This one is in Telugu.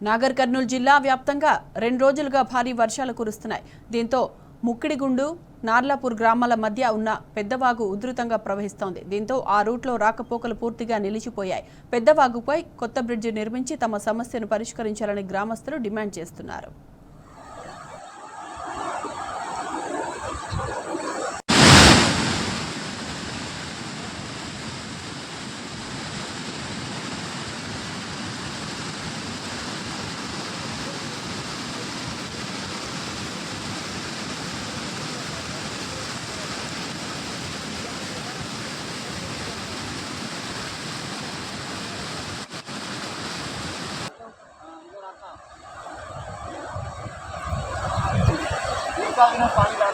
నాగర్ కర్నూలు జిల్లా వ్యాప్తంగా 2 రోజులుగా భారీ వర్షాలు కురుస్తున్నాయి. దీంతో ముక్కిడిగుండు, నార్లాపూర్ గ్రామాల మధ్య ఉన్న పెద్దవాగు ఉధృతంగా ప్రవహిస్తోంది. దీంతో ఆ రూట్లో రాకపోకలు పూర్తిగా నిలిచిపోయాయి. పెద్దవాగుపై కొత్త బ్రిడ్జి నిర్మించి తమ సమస్యను పరిష్కరించాలని గ్రామస్తులు డిమాండ్ చేస్తున్నారు. पानी